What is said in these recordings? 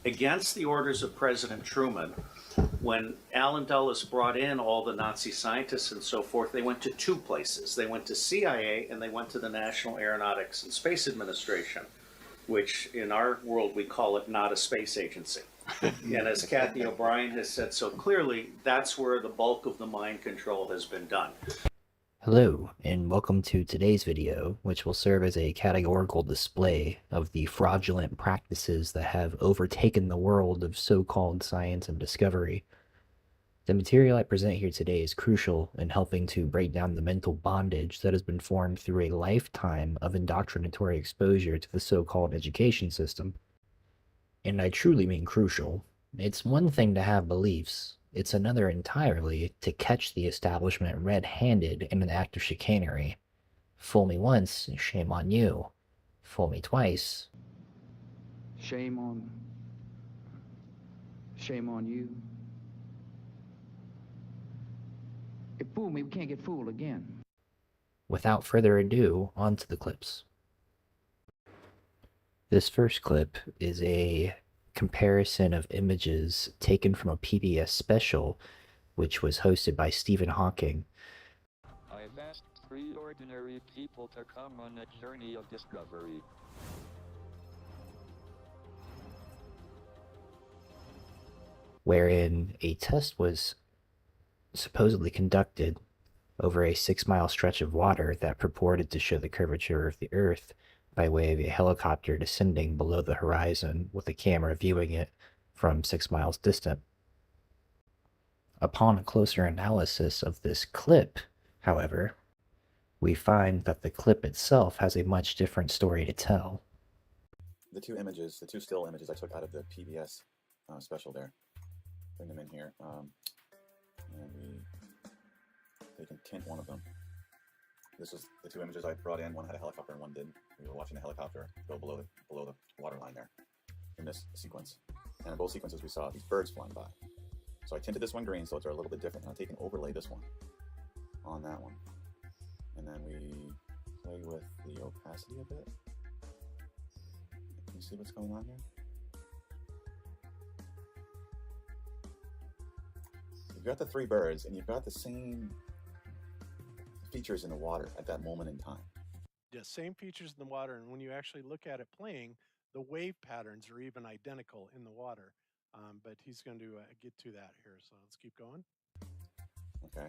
against the orders of President Truman, when Allen Dulles brought in all the Nazi scientists and so forth, they went to two places. They went to CIA and they went to the National Aeronautics and Space Administration, which in our world we call it not a space agency. And as Kathy O'Brien has said so clearly, that's where the bulk of the mind control has been done. Hello, and welcome to today's video, which will serve as a categorical display of the fraudulent practices that have overtaken the world of so-called science and discovery. The material I present here today is crucial in helping to break down the mental bondage that has been formed through a lifetime of indoctrinatory exposure to the so-called education system. And I truly mean crucial. It's one thing to have beliefs, it's another entirely to catch the establishment red-handed in an act of chicanery. Fool me once, shame on you. Fool me twice. Shame on you. If fool me, we can't get fooled again. Without further ado, on to the clips. This first clip is a comparison of images taken from a PBS special, which was hosted by Stephen Hawking. I've asked 3 ordinary people to come on a journey of discovery. Wherein a test was supposedly conducted over a 6-mile stretch of water that purported to show the curvature of the Earth by way of a helicopter descending below the horizon with a camera viewing it from 6 miles distant. Upon a closer analysis of this clip, however, we find that the clip itself has a much different story to tell. The two still images I took out of the PBS special there, bring them in here, and they can tint one of them. This is the two images I brought in. One had a helicopter and one didn't. We were watching the helicopter go below the water line there in this sequence. And in both sequences we saw these birds flying by. So I tinted this one green so it's a little bit different. And I'll take and overlay this one on that one. And then we play with the opacity a bit. Can you see what's going on here? You've got the three birds and you've got the same features in the water at that moment in time. Yeah, same features in the water, and when you actually look at it playing, the wave patterns are even identical in the water. But he's going to get to that here, so let's keep going. Okay.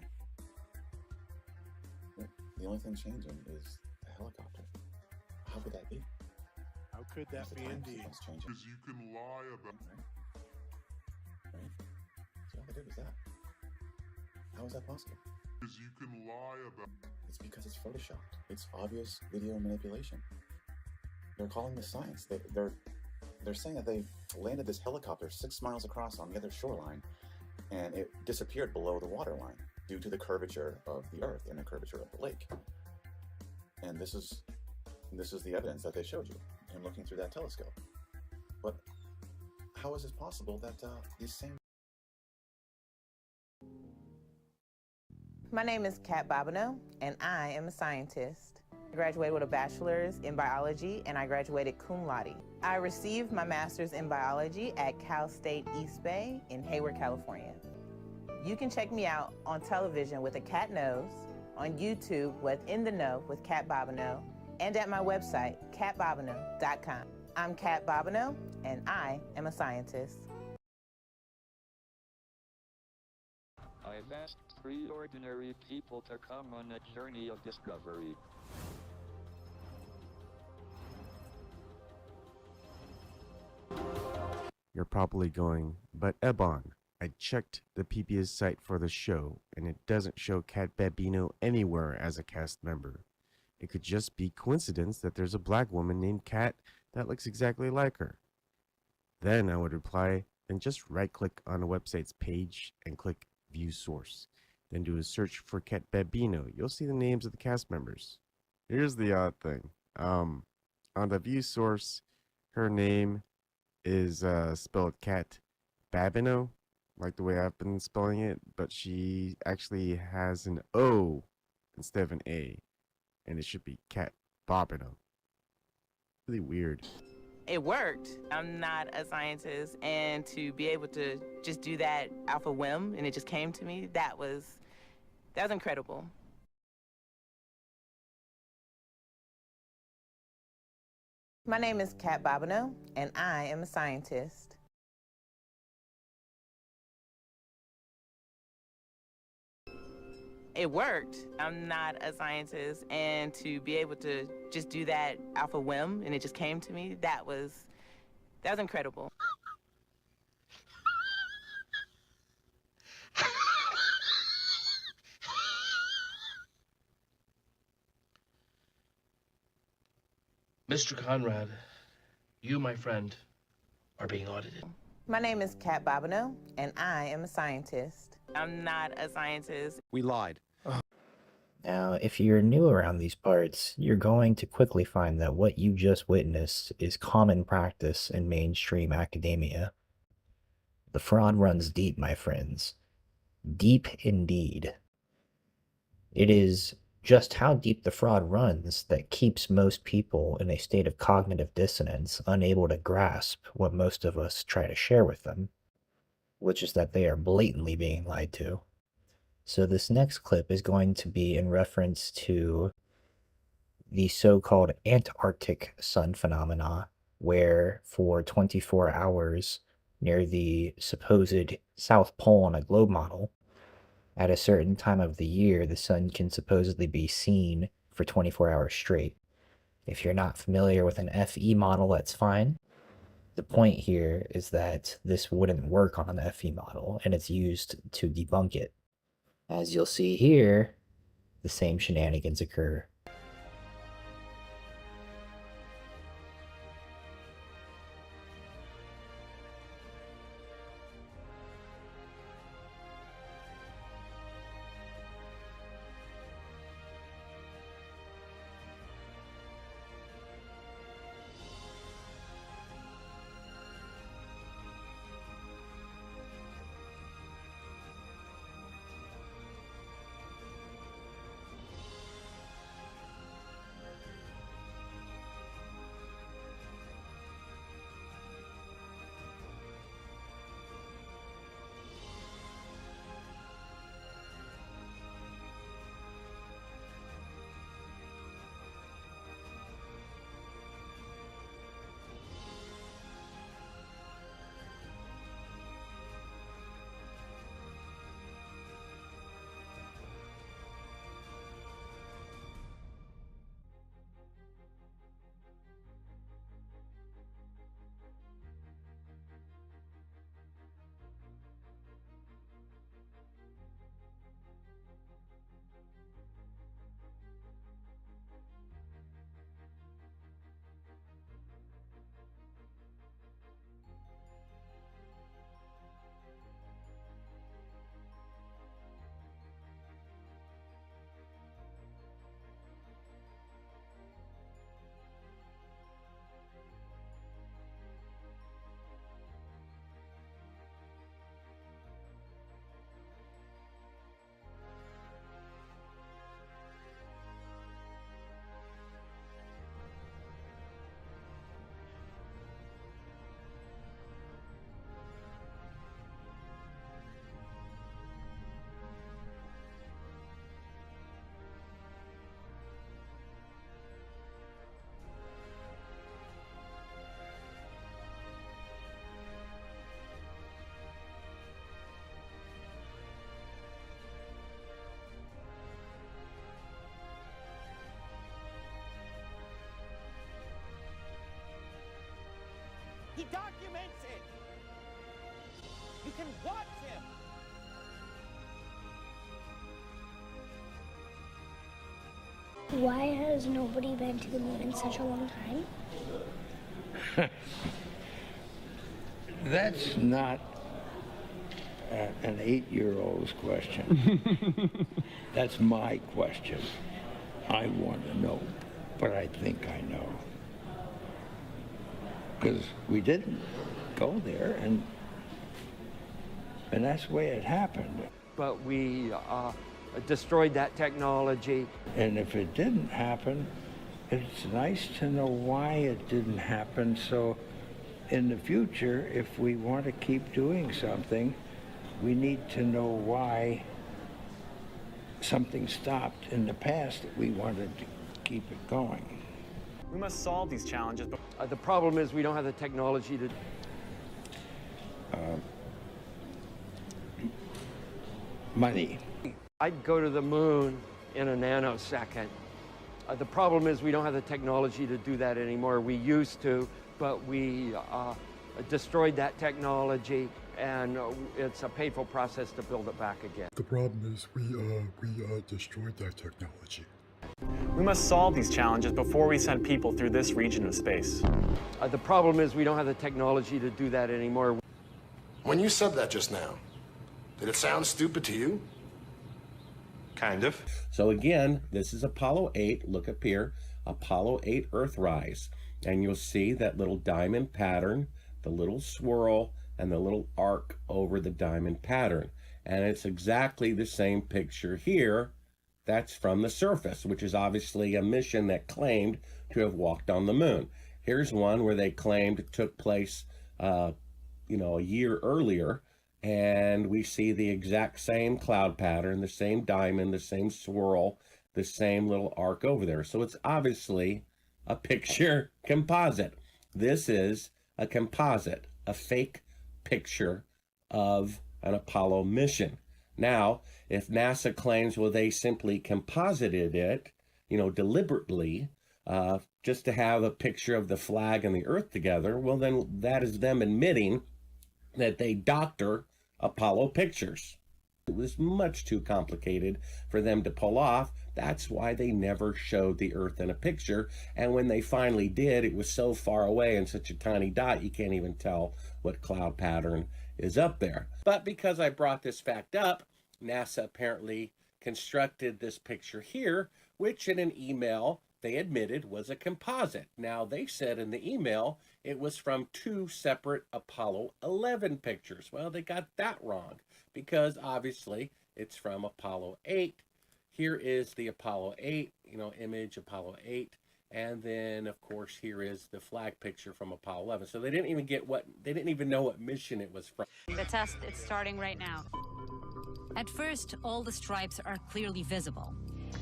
The only thing changing is the helicopter. How could that be? How could that be indeed? Because you can lie about... Right? See, all I did was that. How is that possible? Because you can lie about... It's because it's photoshopped. It's obvious video manipulation. They're calling this science. They're saying that they landed this helicopter 6 miles across on the other shoreline, and it disappeared below the water line due to the curvature of the Earth and the curvature of the lake. And this is the evidence that they showed you in looking through that telescope. But how is it possible that these same... My name is Kat Bobineau, and I am a scientist. I graduated with a bachelor's in biology, and I graduated cum laude. I received my master's in biology at Cal State East Bay in Hayward, California. You can check me out on television with a cat nose, on YouTube with In the Know with Kat Bobineau, and at my website, katbobineau.com. I'm Kat Bobineau, and I am a scientist. I've asked 3 ordinary people to come on a journey of discovery. You're probably going, but Ebon, I checked the PBS site for the show, and it doesn't show Kat Babino anywhere as a cast member. It could just be coincidence that there's a black woman named Kat that looks exactly like her. Then I would reply, then just right-click on the website's page and click View Source. Then do a search for Kat Babino. You'll see the names of the cast members. Here's the odd thing. On the View Source, her name is spelled Kat Babino, like the way I've been spelling it, but she actually has an O instead of an A, and it should be Kat Bobineau. Really weird. It worked. I'm not a scientist, and to be able to just do that off a whim and it just came to me, that was incredible. My name is Kat Bobineau, and I am a scientist. It worked. I'm not a scientist, and to be able to just do that off a whim and it just came to me, that was incredible. Mr. Conrad, you, my friend, are being audited. My name is Kat Bobineau, and I am a scientist. I'm not a scientist. We lied. Now, if you're new around these parts, you're going to quickly find that what you just witnessed is common practice in mainstream academia. The fraud runs deep, my friends. Deep indeed. It is just how deep the fraud runs that keeps most people in a state of cognitive dissonance, unable to grasp what most of us try to share with them, which is that they are blatantly being lied to. So this next clip is going to be in reference to the so-called Antarctic sun phenomena, where for 24 hours near the supposed South Pole on a globe model, at a certain time of the year, the sun can supposedly be seen for 24 hours straight. If you're not familiar with an FE model, that's fine. The point here is that this wouldn't work on an FE model, and it's used to debunk it. As you'll see here, the same shenanigans occur. He documents it. You can watch him. Why has nobody been to the moon in such a long time? That's not an 8-year-old's question. That's my question. I want to know, but I think I know. Because we didn't go there, and that's the way it happened. But we destroyed that technology. And if it didn't happen, it's nice to know why it didn't happen, so in the future, if we want to keep doing something, we need to know why something stopped in the past that we wanted to keep it going. We must solve these challenges. The problem is we don't have the technology to... Money. I'd go to the moon in a nanosecond. The problem is we don't have the technology to do that anymore. We used to, but we destroyed that technology, and it's a painful process to build it back again. The problem is we destroyed that technology. We must solve these challenges before we send people through this region of space. The problem is we don't have the technology to do that anymore. When you said that just now, did it sound stupid to you? Kind of. So again, this is Apollo 8. Look up here, Apollo 8 Earthrise. And you'll see that little diamond pattern, the little swirl, and the little arc over the diamond pattern. And it's exactly the same picture here. That's from the surface, which is obviously a mission that claimed to have walked on the moon. Here's one where they claimed it took place, a year earlier. And we see the exact same cloud pattern, the same diamond, the same swirl, the same little arc over there. So it's obviously a picture composite. This is a composite, a fake picture of an Apollo mission. Now, if NASA claims, well, they simply composited it, deliberately, just to have a picture of the flag and the Earth together, well, then that is them admitting that they doctor Apollo pictures. It was much too complicated for them to pull off. That's why they never showed the Earth in a picture. And when they finally did, it was so far away and such a tiny dot, you can't even tell what cloud pattern is up there. But because I brought this fact up, NASA apparently constructed this picture here, which in an email they admitted was a composite. Now, they said in the email it was from 2 separate Apollo 11 pictures. Well, they got that wrong because obviously it's from Apollo 8. Here is the Apollo 8, image Apollo 8. And then, of course, here is the flag picture from Apollo 11. So they didn't even know what mission it was from. The test is starting right now. At first, all the stripes are clearly visible.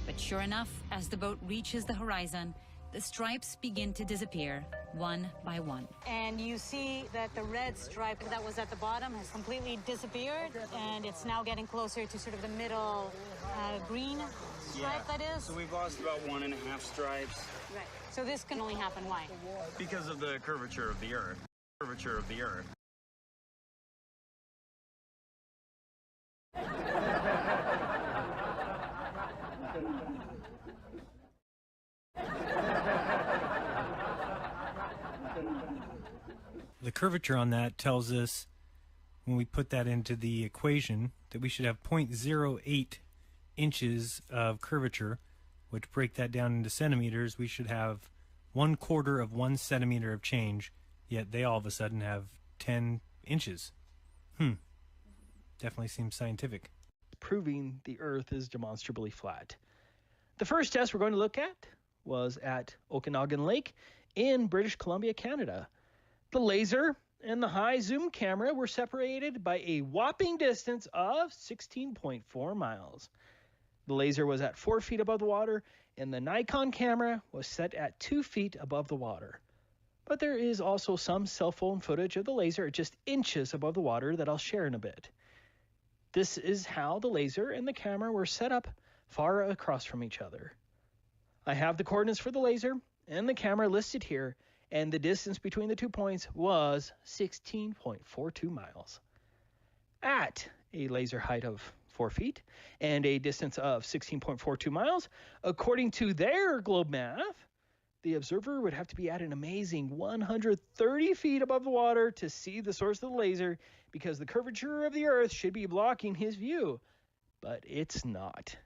But sure enough, as the boat reaches the horizon, the stripes begin to disappear one by one. And you see that the red stripe that was at the bottom has completely disappeared, and it's now getting closer to sort of the middle green stripe that is. So we've lost about 1.5 stripes. Right. So this can only happen why? Because of the curvature of the Earth. Curvature of the Earth. The curvature on that tells us, when we put that into the equation, that we should have 0.08 inches of curvature, which break that down into centimeters. We should have 1/4 of 1 centimeter of change, yet they all of a sudden have 10 inches. Definitely seems scientific. Proving the Earth is demonstrably flat. The first test we're going to look at was at Okanagan Lake in British Columbia, Canada. The laser and the high zoom camera were separated by a whopping distance of 16.4 miles. The laser was at 4 feet above the water, and the Nikon camera was set at 2 feet above the water. But there is also some cell phone footage of the laser at just inches above the water that I'll share in a bit. This is how the laser and the camera were set up far across from each other. I have the coordinates for the laser and the camera listed here, and the distance between the 2 points was 16.42 miles. At a laser height of 4 feet and a distance of 16.42 miles, according to their globe math, the observer would have to be at an amazing 130 feet above the water to see the source of the laser, because the curvature of the Earth should be blocking his view, but it's not.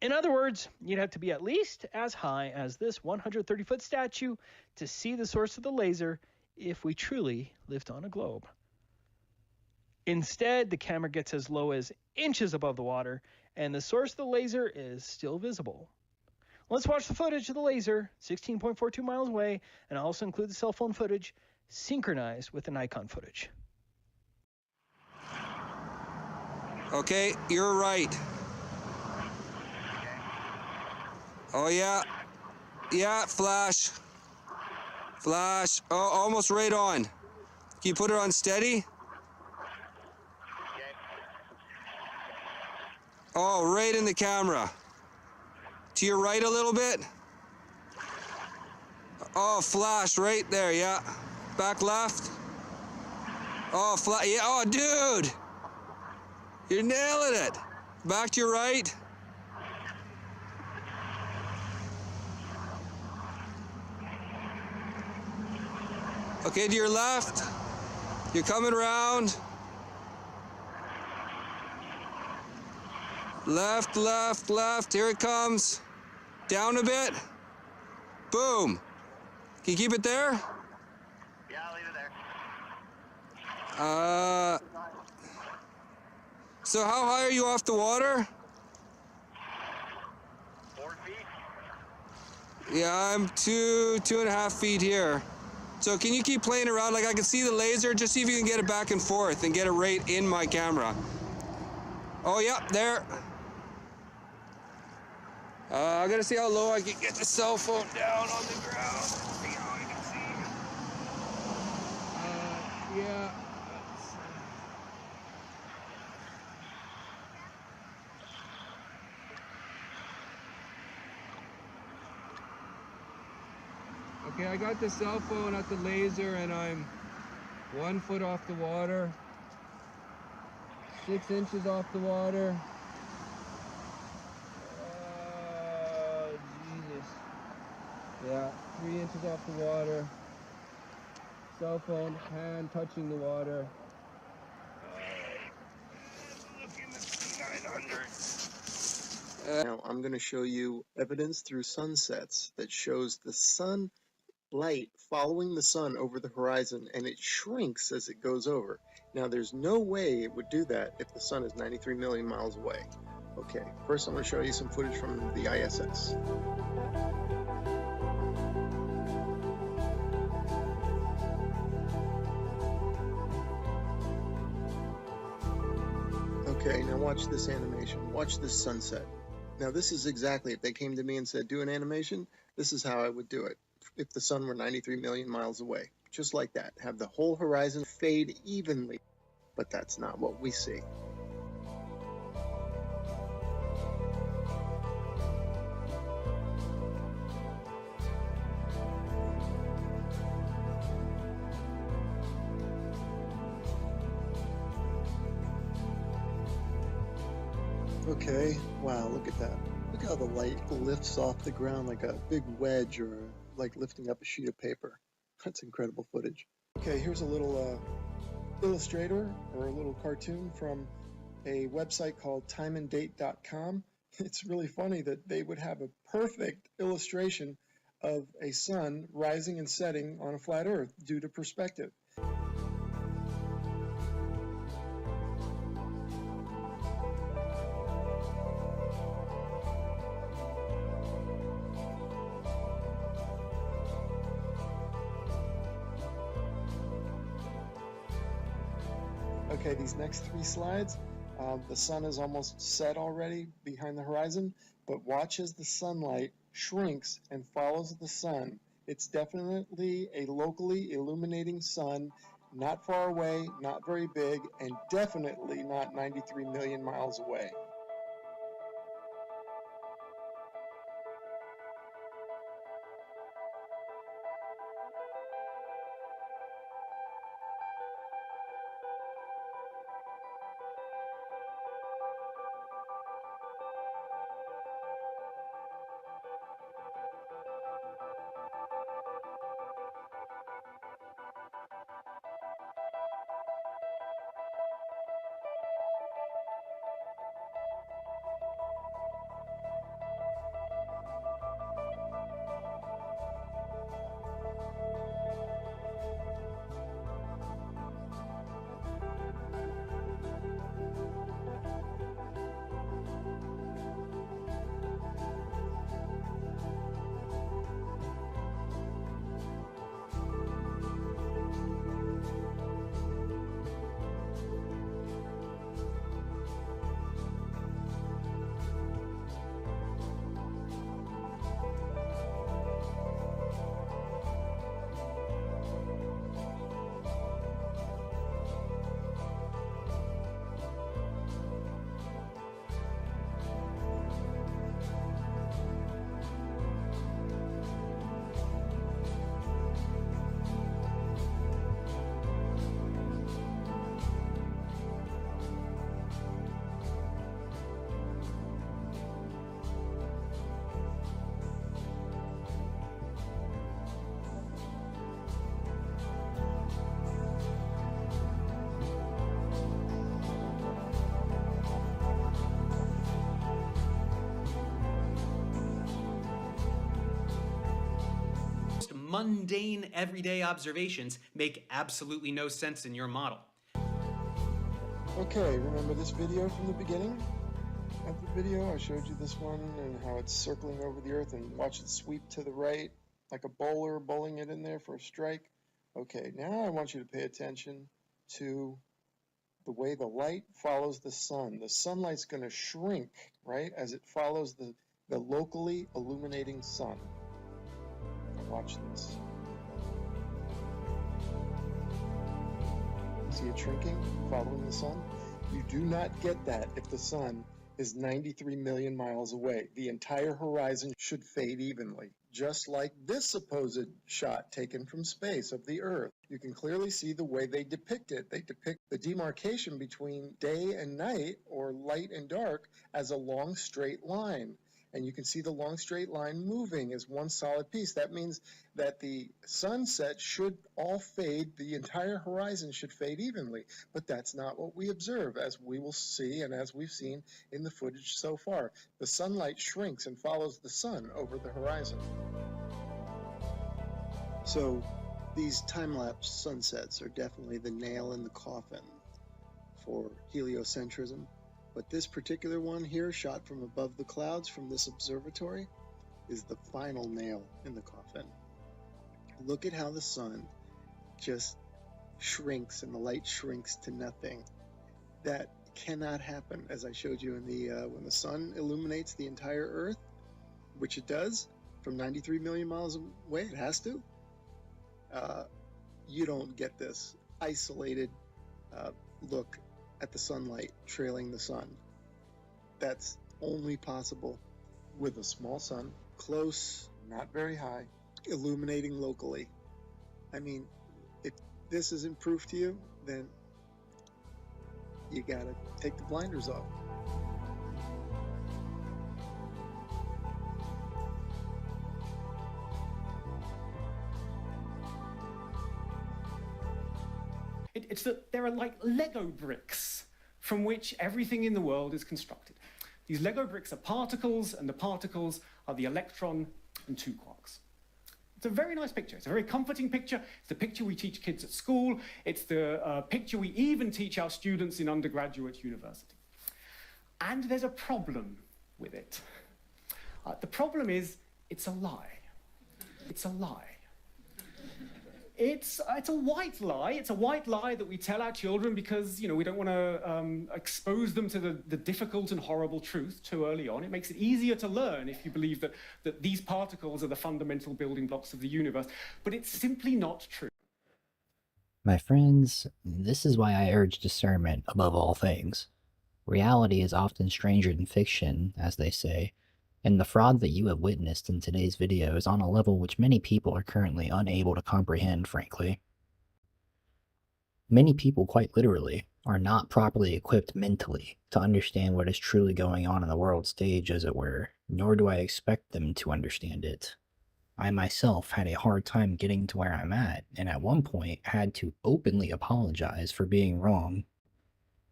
In other words, you'd have to be at least as high as this 130-foot statue to see the source of the laser if we truly lived on a globe. Instead, the camera gets as low as inches above the water, and the source of the laser is still visible. Let's watch the footage of the laser, 16.42 miles away, and I'll also include the cell phone footage synchronized with the Nikon footage. Okay, you're right. Oh, yeah. Yeah, flash. Flash. Oh, almost right on. Can you put it on steady? Oh, right in the camera. To your right a little bit. Oh, flash right there, yeah. Back left. Oh, yeah, oh, dude. You're nailing it. Back to your right. Okay, to your left. You're coming around. Left, left, left. Here it comes. Down a bit. Boom. Can you keep it there? Yeah, I'll leave it there. So how high are you off the water? 4 feet. Yeah, I'm 2.5 feet here. So can you keep playing around? Like I can see the laser, just see if you can get it back and forth and get it right in my camera. Oh, yeah, there. I gotta see how low I can get the cell phone down on the ground. See how I can see. Yeah. Okay, I got the cell phone at the laser and I'm 1 foot off the water, 6 inches off the water. Jesus. Yeah, 3 inches off the water. Cell phone, hand touching the water. Now I'm going to show you evidence through sunsets that shows the sun light following the sun over the horizon, and it shrinks as it goes over. Now there's no way it would do that if the sun is 93 million miles away. Okay, first I'm going to show you some footage from the ISS. Okay, now watch this animation. Watch this sunset. Now this is exactly, if they came to me and said, do an animation, this is how I would do it. If the sun were 93 million miles away. Just like that. Have the whole horizon fade evenly. But that's not what we see. Okay, wow, look at that. Look how the light lifts off the ground like a big wedge or like lifting up a sheet of paper. That's incredible footage. Okay, here's a little illustrator or a little cartoon from a website called timeanddate.com. It's really funny that they would have a perfect illustration of a sun rising and setting on a flat earth due to perspective. Okay, these next 3 slides, the sun is almost set already behind the horizon, but watch as the sunlight shrinks and follows the sun. It's definitely a locally illuminating sun, not far away, not very big, and definitely not 93 million miles away. mundane, everyday observations make absolutely no sense in your model. Okay, remember this video from the beginning of the video? I showed you this one and how it's circling over the Earth, and watch it sweep to the right like a bowler bowling it in there for a strike. Okay, now I want you to pay attention to the way the light follows the sun. The sunlight's going to shrink, right, as it follows the locally illuminating sun. Now watch this. See it shrinking, following the sun? You do not get that if the sun is 93 million miles away. The entire horizon should fade evenly, just like this supposed shot taken from space of the Earth. You can clearly see the way they depict it. They depict the demarcation between day and night, or light and dark, as a long straight line. And you can see the long straight line moving as one solid piece. That means that the sunset should all fade, the entire horizon should fade evenly. But that's not what we observe, as we will see and as we've seen in the footage so far. The sunlight shrinks and follows the sun over the horizon. So these time-lapse sunsets are definitely the nail in the coffin for heliocentrism. But this particular one here, shot from above the clouds from this observatory, is the final nail in the coffin. Look at how the sun just shrinks and the light shrinks to nothing. That cannot happen, as I showed you in the when the sun illuminates the entire Earth, which it does, from 93 million miles away, it has to. You don't get this isolated look at the sunlight trailing the sun. That's only possible with a small sun, close, not very high, illuminating locally. I mean, if this isn't proof to you, then you gotta take the blinders off. It's that there are like Lego bricks from which everything in the world is constructed. These Lego bricks are particles, and the particles are the electron and two quarks. It's a very nice picture. It's a very comforting picture. It's the picture we teach kids at school. It's the picture we even teach our students in undergraduate university. And there's a problem with it. The problem is, it's a lie. It's a lie. It's a white lie. It's a white lie that we tell our children because, we don't want to expose them to the difficult and horrible truth too early on. It makes it easier to learn if you believe that these particles are the fundamental building blocks of the universe. But it's simply not true. My friends, this is why I urge discernment above all things. Reality is often stranger than fiction, as they say, and the fraud that you have witnessed in today's video is on a level which many people are currently unable to comprehend, frankly. Many people, quite literally, are not properly equipped mentally to understand what is truly going on in the world stage, as it were, nor do I expect them to understand it. I myself had a hard time getting to where I'm at, and at one point had to openly apologize for being wrong,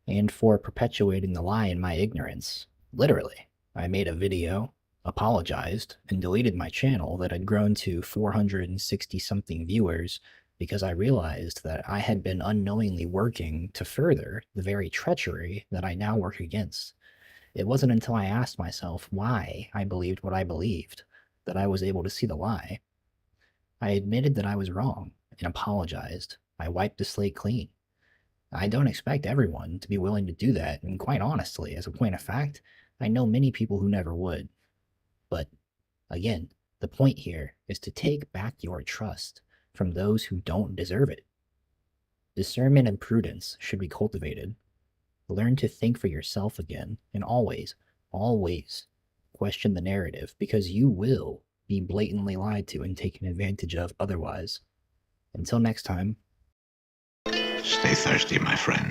and for perpetuating the lie in my ignorance. Literally. I made a video, apologized, and deleted my channel that had grown to 460-something viewers because I realized that I had been unknowingly working to further the very treachery that I now work against. It wasn't until I asked myself why I believed what I believed that I was able to see the lie. I admitted that I was wrong and apologized. I wiped the slate clean. I don't expect everyone to be willing to do that, and quite honestly, as a point of fact, I know many people who never would. But, again, the point here is to take back your trust from those who don't deserve it. Discernment and prudence should be cultivated. Learn to think for yourself again, and always, always question the narrative, because you will be blatantly lied to and taken advantage of otherwise. Until next time. Stay thirsty, my friends.